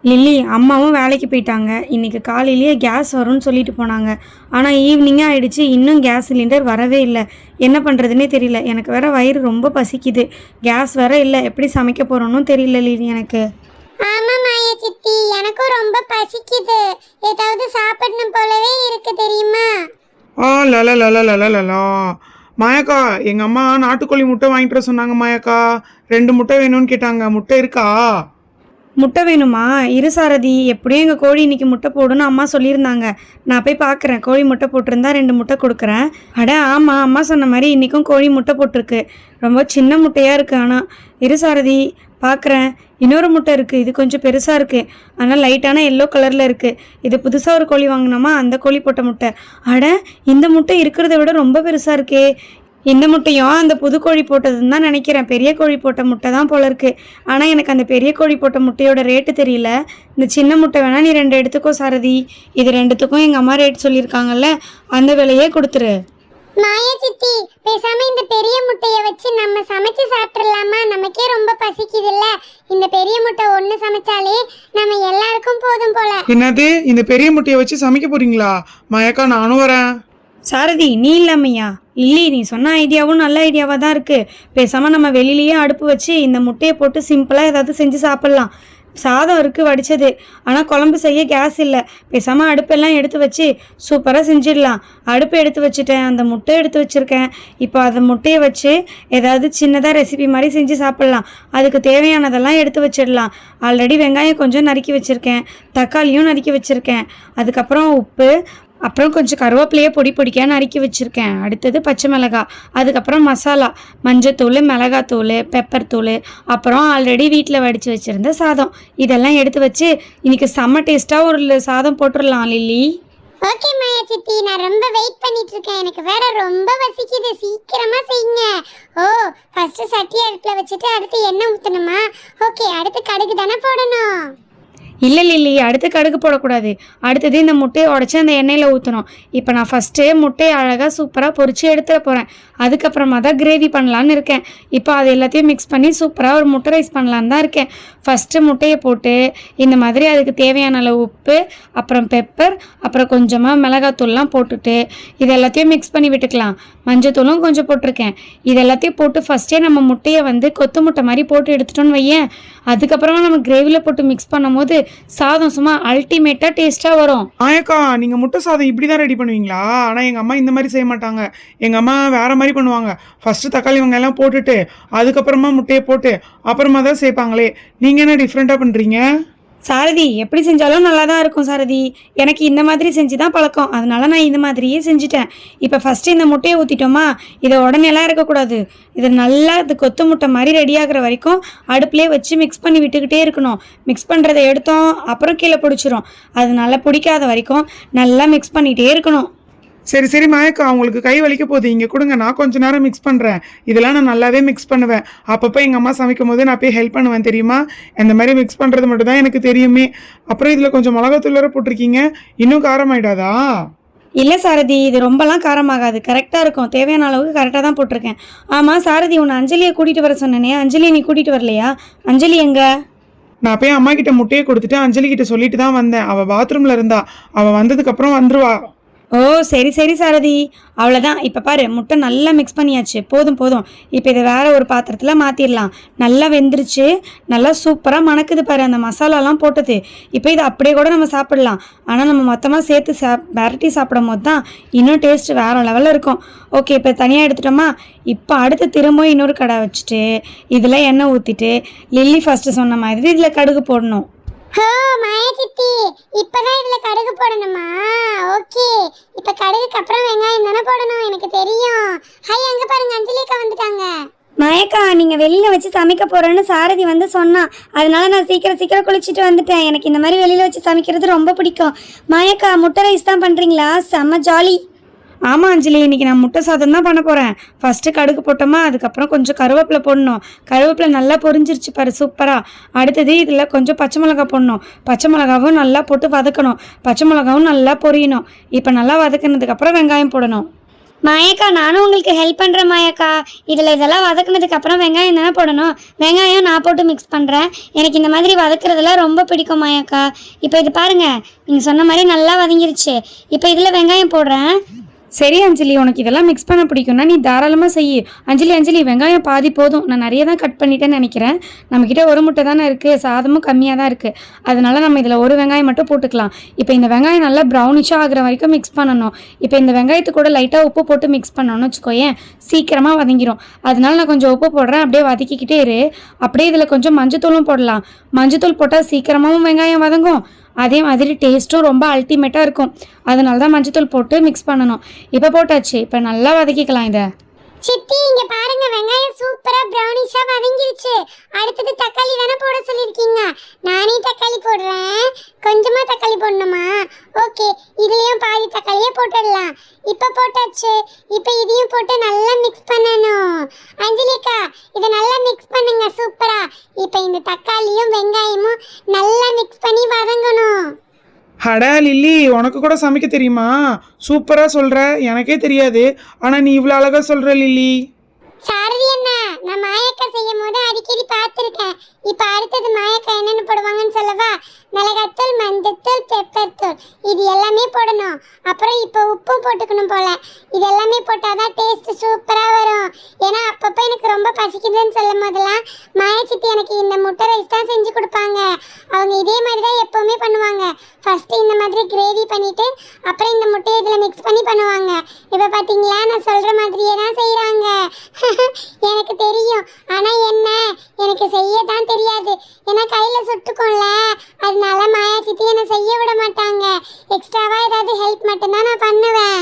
Lily அம்மாவும் வேலைக்கு போயிட்டாங்க. இன்றைக்கி காலையிலேயே கேஸ் வரும்னு சொல்லிட்டு போனாங்க. ஆனால் ஈவினிங்காக ஆயிடுச்சு, இன்னும் கேஸ் சிலிண்டர் வரவே இல்லை. என்ன பண்ணுறதுனே தெரியல. எனக்கு வேற வயிறு ரொம்ப பசிக்குது. கேஸ் வேற இல்லை, எப்படி சமைக்க போகிறோன்னு தெரியல லில்லி எனக்கு. ஆமா மாயா சித்தி, எனக்கும் ரொம்ப பசிக்குது. ஏதாவது சாப்பிடணும் போலவே இருக்கு தெரியுமா? லலா மாயாக்கா, எங்கள் அம்மா நாட்டுக்கோழி முட்டை வாங்கிட்டு வர சொன்னாங்க மாயாக்கா. 2 முட்டை வேணும்னு கேட்டாங்க. முட்டை இருக்கா? முட்டை வேணுமா? இரு சாரதி, எப்படியும் எங்கள் கோழி இன்றைக்கி முட்டை போடுன்னு அம்மா சொல்லியிருந்தாங்க. நான் போய் பார்க்குறேன். கோழி முட்டை போட்டிருந்தா 2 முட்டை கொடுக்குறேன். அட ஆமாம், அம்மா சொன்ன மாதிரி இன்றைக்கும் கோழி முட்டை போட்டிருக்கு. ரொம்ப சின்ன முட்டையாக இருக்குது. ஆனால் இரு சாரதி, பார்க்குறேன். இன்னொரு முட்டை இருக்குது. இது கொஞ்சம் பெருசாக இருக்குது. ஆனால் லைட்டான எல்லோ கலரில் இருக்குது. இது புதுசாக ஒரு கோழி வாங்கினோமா, அந்த கோழி போட்ட முட்டை. அட, இந்த முட்டை இருக்கிறத விட ரொம்ப பெருசாக இருக்கே. இந்த முட்டையும் அந்த புது கோழி போட்டதுன்னு தான் நினைக்கிறேன். பெரிய கோழி போட்ட முட்டை தான் போல இருக்குது. ஆனால் எனக்கு அந்த பெரிய கோழி போட்ட முட்டையோட ரேட்டு தெரியல. இந்த சின்ன முட்டை வேணால் நீ 2 எடுத்துக்கோ சாரதி. இது 2த்துக்கும் எங்கள் அம்மா ரேட் சொல்லியிருக்காங்கல்ல, அந்த விலையே கொடுத்துரு. மாயா சித்தி, பேசாம இந்த பெரிய முட்டையை வச்சு நம்ம சமைச்சு சாப்பிடலாமா? நமக்கே ரொம்ப பசிக்குதுல்ல. இந்த பெரிய முட்டை ஒன்று சமைச்சாலே நம்ம எல்லாருக்கும் போதும் போல. என்னது, இந்த பெரிய முட்டையை வச்சு சமைக்க போறீங்களா? மாயாக்கா, நானும் வரேன். சாரதி, நீ இல்லாமையா? இல்லை, நீ சொன்ன ஐடியாவும் நல்ல ஐடியாவாக தான் இருக்குது. பேசாமல் நம்ம வெளியிலேயே அடுப்பு வச்சு இந்த முட்டையை போட்டு சிம்பிளாக ஏதாவது செஞ்சு சாப்பிட்லாம். சாதம் இருக்குது வடித்தது, ஆனால் குழம்பு செய்ய கேஸ் இல்லை. பேசாமல் அடுப்பெல்லாம் எடுத்து வச்சு சூப்பராக செஞ்சிடலாம். அடுப்பு எடுத்து வச்சுட்டேன், அந்த முட்டை எடுத்து வச்சுருக்கேன். இப்போ அந்த முட்டையை வச்சு ஏதாவது சின்னதாக ரெசிபி மாதிரி செஞ்சு சாப்பிட்லாம். அதுக்கு தேவையானதெல்லாம் எடுத்து வச்சிடலாம். ஆல்ரெடி வெங்காயம் கொஞ்சம் நறுக்கி வச்சுருக்கேன், தக்காளியும் நறுக்கி வச்சுருக்கேன். அதுக்கப்புறம் உப்பு, அப்புறம் கொஞ்சம் கருவேப்பிலையே பொடியாக நறுக்கி வச்சுருக்கேன். அடுத்தது பச்சை மிளகாய், அதுக்கப்புறம் மசாலா, மஞ்சத்தூள், மிளகாத்தூள், பெப்பர் தூள், அப்புறம் ஆல்ரெடி வீட்டில் வடித்து வச்சுருந்த சாதம். இதெல்லாம் எடுத்து வச்சு இன்றைக்கி செம்ம டேஸ்ட்டாக ஒரு சாதம் போட்டுடலாம் லில்லி. ஓகே மாயா சித்தி, நான் ரொம்ப வெயிட் பண்ணிட்டு இருக்கேன். எனக்கு வேற ரொம்ப பசிக்குது. சீக்கிரமா செய்யுங்க. ஓ, ஃபர்ஸ்ட் சட்டி அடுப்புல வச்சுட்டு அடுத்து எண்ணெய் ஊற்றணுமா? ஓகே, அடுத்து கடுகு தானே போடணும். இல்லை லில்லி, அடுத்து கடுகு போடக்கூடாது. அடுத்தது இந்த முட்டையை உடச்சி அந்த எண்ணெயில் ஊற்றணும். இப்போ நான் ஃபஸ்ட்டு முட்டையை அழகாக சூப்பராக பொரித்து எடுத்துகிட்டு போகிறேன். அதுக்கப்புறமா தான் கிரேவி பண்ணலான்னு இருக்கேன். இப்போ அது எல்லாத்தையும் மிக்ஸ் பண்ணி சூப்பராக ஒரு முட்டை ரைஸ் பண்ணலான்னு தான் இருக்கேன். ஃபஸ்ட்டு முட்டையை போட்டு இந்த மாதிரி அதுக்கு தேவையான அளவு உப்பு, அப்புறம் பெப்பர், அப்புறம் கொஞ்சமாக மிளகாத்தூள்லாம் போட்டுட்டு இது எல்லாத்தையும் மிக்ஸ் பண்ணி விட்டுக்கலாம். மஞ்சத்தூளும் கொஞ்சம் போட்டிருக்கேன். இது எல்லாத்தையும் போட்டு ஃபஸ்ட்டே நம்ம முட்டையை கொத்து முட்டை மாதிரி போட்டு எடுத்துட்டோன்னு வையேன். அதுக்கப்புறமா நம்ம கிரேவியில் போட்டு மிக்ஸ் பண்ணும் போது சாதம் சும்மா அல்டிமேட்டாக டேஸ்ட்டாக வரும். மாயாக்கா, நீங்கள் முட்டை சாதம் இப்படி தான் ரெடி பண்ணுவீங்களா? ஆனால் எங்கள் அம்மா இந்த மாதிரி செய்ய மாட்டாங்க. எங்கள் அம்மா வேறு மாதிரி பண்ணுவாங்க. ஃபஸ்ட்டு தக்காளி வெங்காயம்லாம் போட்டுட்டு அதுக்கப்புறமா முட்டையை போட்டு அப்புறமா தான் சேர்ப்பாங்களே. நீங்கள் என்ன டிஃப்ரெண்ட்டாக பண்ணுறீங்க? சாரதி, எப்படி செஞ்சாலும் நல்லா தான் இருக்கும் சாரதி. எனக்கு இந்த மாதிரி செஞ்சு தான் பழக்கம். அதனால நான் இந்த மாதிரியே செஞ்சுட்டேன். இப்போ ஃபஸ்ட்டு இந்த முட்டையை ஊற்றிட்டோமா, இதை உடனேலாம் இருக்கக்கூடாது. இது நல்லா இது கொத்து முட்டை மாதிரி ரெடி ஆகிற வரைக்கும் அடுப்புலேயே வச்சு மிக்ஸ் பண்ணி விட்டுக்கிட்டே இருக்கணும். மிக்ஸ் பண்ணுறதை எடுத்தோம் அப்புறம் கீழே பிடிச்சிரும். அது நல்லா பிடிக்காத வரைக்கும் நல்லா மிக்ஸ் பண்ணிகிட்டே இருக்கணும். சரி மாயாக்கா, உங்களுக்கு கை வலிக்க போகுது, இங்கே கொடுங்க, நான் கொஞ்ச நேரம் மிக்ஸ் பண்ணுறேன். இதெல்லாம் நான் நல்லாவே மிக்ஸ் பண்ணுவேன். அப்பப்போ எங்கள் அம்மா சமைக்கும் போது நான் போய் ஹெல்ப் பண்ணுவேன் தெரியுமா? இந்த மாதிரி மிக்ஸ் பண்ணுறது மட்டும் தான் எனக்கு தெரியுமே. அப்புறம் இதில் கொஞ்சம் மிளகாத்தூள் வேற போட்டிருக்கீங்க, இன்னும் காரமாயிடாதா? இல்லை சாரதி, இது ரொம்பலாம் காரமாகாது, கரெக்டாக இருக்கும். தேவையான அளவுக்கு கரெக்டாக தான் போட்டிருக்கேன். ஆமாம் சாரதி, உன்னை அஞ்சலியை கூட்டிகிட்டு வர சொன்னேனே, அஞ்சலியை நீ கூட்டிகிட்டு வரலையா? அஞ்சலி எங்கே? நான் போய் அம்மா கிட்ட முட்டையை கொடுத்துட்டு அஞ்சலி கிட்ட சொல்லிட்டு தான் வந்தேன். அவள் பாத்ரூமில் இருந்தா. அவள் வந்ததுக்கப்புறம் வந்துருவா. ஓ, சரி சாரதி, அவ்வளோதான். இப்போ பாரு, முட்டை நல்லா மிக்ஸ் பண்ணியாச்சு. போதும். இப்போ இதை வேறு ஒரு பாத்திரத்தில் மாற்றிடலாம். நல்லா வெந்துருச்சு, நல்லா சூப்பராக மணக்குது பாரு அந்த மசாலாலாம் போட்டது. இப்போ இதை அப்படியே கூட நம்ம சாப்பிடலாம். ஆனால் நம்ம மொத்தமாக சேர்த்து விரட்டி சாப்பிடும் போது தான் இன்னும் டேஸ்ட் வேறு லெவலில் இருக்கும். ஓகே, இப்போ தனியாக எடுத்துட்டோமா? இப்போ அடுத்து திரும்ப இன்னொரு கடை வச்சுட்டு இதில் எண்ணெய் ஊற்றிட்டு லில்லி ஃபஸ்ட்டு சொன்ன மாதிரி இதில் கடுகு போடணும். ஓ மாயா சித்தி, இப்பதான் இதுல கடுகு போடணுமா? ஓகே, இப்ப கடுகுக்கு அப்புறம் வெங்காயம் தானே போடணும், எனக்கு தெரியும். ஹாய், அங்க பாருங்க, அஞ்சலிக்கா வந்துட்டாங்க. மாயக்கா, நீங்கள் வெளியில் வச்சு சமைக்க போகிறேன்னு சாரதி சொன்னான். அதனால நான் சீக்கிரம் குளிச்சுட்டு வந்துட்டேன். எனக்கு இந்த மாதிரி வெளியில் வச்சு சமைக்கிறது ரொம்ப பிடிக்கும். மாயக்கா, முட்டை ரைஸ் தான் பண்ணுறீங்களா? செம்ம ஜாலி. ஆமாம் அஞ்சலி, இன்றைக்கி நான் முட்டை சாதம் தான் பண்ண போகிறேன். ஃபஸ்ட்டு கடுகு போட்டோமா, அதுக்கப்புறம் கொஞ்சம் கருவேப்பிலை போடணும். கருவேப்பிலை நல்லா பொரிஞ்சிருச்சு பாரு, சூப்பராக. அடுத்தது இதில் கொஞ்சம் பச்சை மிளகா போடணும். பச்சை மிளகாவும் நல்லா போட்டு வதக்கணும். பச்சை மிளகாவும் நல்லா பொரியணும். இப்போ நல்லா வதக்கினதுக்கப்புறம் வெங்காயம் போடணும். மாயக்கா நானும் உங்களுக்கு ஹெல்ப் பண்ணுறேன் மாயக்கா. இதெல்லாம் வதக்குனதுக்கு அப்புறம் வெங்காயம் தானே போடணும். வெங்காயம் நான் போட்டு மிக்ஸ் பண்ணுறேன். எனக்கு இந்த மாதிரி வதக்குறதுலாம் ரொம்ப பிடிக்கும் மாயக்கா. இப்போ இது பாருங்கள், நீங்கள் சொன்ன மாதிரி நல்லா வதங்கிருச்சு. இப்போ இதில் வெங்காயம் போடுறேன். சரி அஞ்சலி, உனக்கு இதெல்லாம் மிக்ஸ் பண்ண பிடிக்கும்னா நீ தாராளமாக செய். அஞ்சலி வெங்காயம் பாதி போதும். நான் நிறைய தான் கட் பண்ணிட்டேன்னு நினைக்கிறேன். நம்மக்கிட்ட ஒரு முட்டை தானே இருக்குது, சாதமும் கம்மியாக தான் இருக்குது. அதனால நம்ம இதில் ஒரு வெங்காயம் மட்டும் போட்டுக்கலாம். இப்போ இந்த வெங்காயம் நல்லா ப்ரௌனிஷாக ஆகிற வரைக்கும் மிக்ஸ் பண்ணணும். இப்போ இந்த வெங்காயத்து கூட லைட்டாக உப்பு போட்டு மிக்ஸ் பண்ணோன்னு வச்சுக்கோயேன், சீக்கிரமாக வதங்கிடும். அதனால நான் கொஞ்சம் உப்பு போடுறேன், அப்படியே வதக்கிக்கிட்டே இரு. அப்படியே இதில் கொஞ்சம் மஞ்சத்தூளும் போடலாம். மஞ்சத்தூள் போட்டால் சீக்கிரமாகவும் வெங்காயம் வதங்கும், அதே மாதிரி டேஸ்ட்டும் ரொம்ப அல்டிமேட்டாக இருக்கும். அதனால தான் மஞ்சத்தூள் போட்டு மிக்ஸ் பண்ணணும். இப்போ போட்டாச்சு, இப்போ நல்லா வதக்கிக்கலாம் இதை. சித்தி இங்க பாருங்க, வெங்காயம் சூப்பரா ப்ரௌனிஷா வதங்கிருச்சு. அடுத்தது தக்காளி தானே போட சொல்லிருக்கீங்க. நானே தக்காளி போடுறேன். கொஞ்சமா தக்காளி போடணுமா? ஓகே, இதுலயும் பாதி தக்காளியே போட்டுடலாம். இப்ப போட்டாச்சு. இப்ப இதையும் போட்டு நல்லா மிக்ஸ் பண்ணணும். அஞ்சலிக்கா இதை நல்லா மிக்ஸ் பண்ணுங்க சூப்பரா. இப்ப இந்த தக்காளியும் வெங்காயமும் நல்லா மிக்ஸ் பண்ணி வதங்கணும். அட லில்லி, உனக்கு கூட சமைக்க தெரியுமா? சூப்பராக சொல்கிற, எனக்கே தெரியாது. ஆனால் நீ இவ்வளோ அழகாக சொல்கிற லில்லி. சாரதி அண்ணா, நான் மாயக்கா செய்யும் போது அடிக்கடி பார்த்துருக்கேன். இப்போ அடுத்தது மாயக்கா என்னென்னு போடுவாங்கன்னு சொல்லவா? மிளகாத்தூள், மஞ்சத்தூள், பெப்பர் தூள், இது எல்லாமே போடணும். அப்புறம் இப்போ உப்பும் போட்டுக்கணும் போல. இது எல்லாமே போட்டால் தான் டேஸ்ட் சூப்பராக வரும். ஏன்னா அப்பப்போ எனக்கு ரொம்ப பசிக்குதுன்னு சொல்லும் போதெல்லாம் மாயச்சித்தி எனக்கு இந்த முட்டை ரைஸ் தான் செஞ்சு கொடுப்பாங்க. அவங்க இதே மாதிரி தான் எப்போவுமே பண்ணுவாங்க. ஃபஸ்ட்டு இந்த மாதிரி கிரேவி பண்ணிவிட்டு அப்புறம் இந்த முட்டையை இதில் மிக்ஸ் பண்ணி பண்ணுவாங்க. இப்போ பார்த்தீங்களா, நான் சொல்கிற மாதிரியே தான் செய்கிறாங்க. எனக்கு தெரியும், ஆனால் என்ன, எனக்கு செய்ய தான் தெரியாது. ஏன்னா கையில் சுட்டுக்கும்ல, அதனால மாயா சித்தி என்னை செய்ய விட மாட்டாங்க. எக்ஸ்ட்ராவாக ஏதாவது ஹெல்ப் மட்டும்தான் நான் பண்ணுவேன்.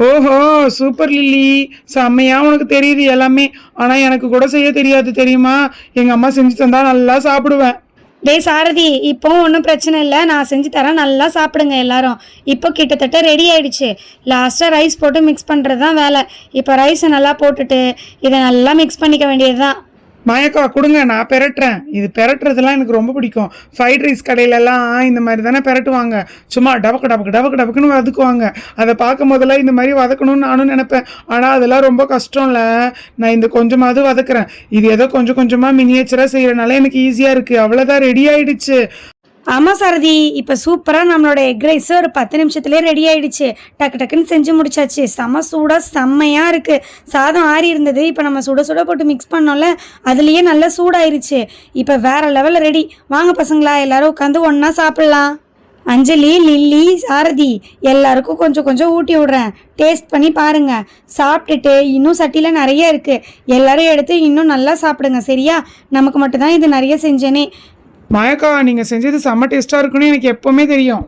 ஓஹோ, சூப்பர் லில்லி, செம்மையா உனக்கு தெரியுது எல்லாமே. ஆனால் எனக்கு கூட செய்ய தெரியாது தெரியுமா? எங்கள் அம்மா செஞ்சு தந்தா நல்லா சாப்பிடுவேன். டேய் சாரதி, இப்போ ஒன்றும் பிரச்சனை இல்லை, நான் செஞ்சு தரேன், நல்லா சாப்பிடுங்க எல்லாரும். இப்போ கிட்டத்தட்ட ரெடி ஆயிடுச்சு. லாஸ்ட்டாக ரைஸ் போட்டு மிக்ஸ் பண்ணுறது தான் வேலை. இப்போ ரைஸை நல்லா போட்டுட்டு இதை நல்லா மிக்ஸ் பண்ணிக்க வேண்டியது தான். மாயக்கா கொடுங்க, நான் பெரட்டுறேன். இது பெரட்டுறதுலாம் எனக்கு ரொம்ப பிடிக்கும். ஃப்ரைட் ரைஸ் கடையிலலாம் இந்த மாதிரி தானே பெரட்டுவாங்க. சும்மா டபக்குன்னு வதக்குவாங்க. அதை பார்க்கும் போதெல்லாம் இந்த மாதிரி வதக்கணும்னு நானும் நினைப்பேன். ஆனால் அதெல்லாம் ரொம்ப கஷ்டம்ல. நான் இந்த கொஞ்சமாவது வதக்குறேன். இது ஏதோ கொஞ்சமாக மினியேச்சராக செய்கிறனால எனக்கு ஈஸியாக இருக்குது. அவ்வளோதான், ரெடி ஆயிடுச்சு. ஆமாம் சாரதி, இப்போ சூப்பராக நம்மளோட எக் ரைஸ் ஒரு 10 நிமிஷத்துலேயே ரெடி ஆயிடுச்சு. டக்குன்னு செஞ்சு முடிச்சாச்சு. செம்ம சூடாக செம்மையாக இருக்குது. சாதம் ஆறி இருந்தது, இப்போ நம்ம சுட போட்டு மிக்ஸ் பண்ணோம்ல, அதுலேயே நல்லா சூடாயிருச்சு. இப்போ வேறு லெவலில் ரெடி. வாங்க பசங்களா, எல்லாரும் உட்காந்து ஒன்றா சாப்பிட்லாம். அஞ்சலி, லில்லி, சாரதி எல்லாருக்கும் கொஞ்சம் ஊட்டி விடுறேன். டேஸ்ட் பண்ணி பாருங்கள். சாப்பிட்டுட்டு இன்னும் சட்டியில் நிறைய இருக்குது, எல்லாரும் எடுத்து இன்னும் நல்லா சாப்பிடுங்க சரியா? நமக்கு மட்டும்தான் இது நிறைய செஞ்சேனே. மாயக்கா, நீங்கள் செஞ்சது செம்ம டேஸ்ட்டாக இருக்குன்னு எனக்கு எப்போவுமே தெரியும்.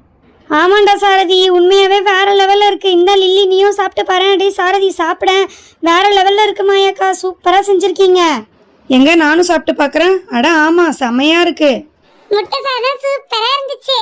ஆமாண்டா சாரதி, உண்மையாகவே வேறு லெவலில் இருக்குது. இந்த லில்லி நீயும் சாப்பிட்டு பாரு. டே சாரதி சாப்பிட வேறு லெவலில் இருக்கு மாயாக்கா, சூப்பராக செஞ்சுருக்கீங்க. எங்க நானும் சாப்பிட்டு பார்க்குறேன். அட ஆமாம், செம்மையாக இருக்குது. முட்டை சாதம் சூப்பராக இருந்துச்சு.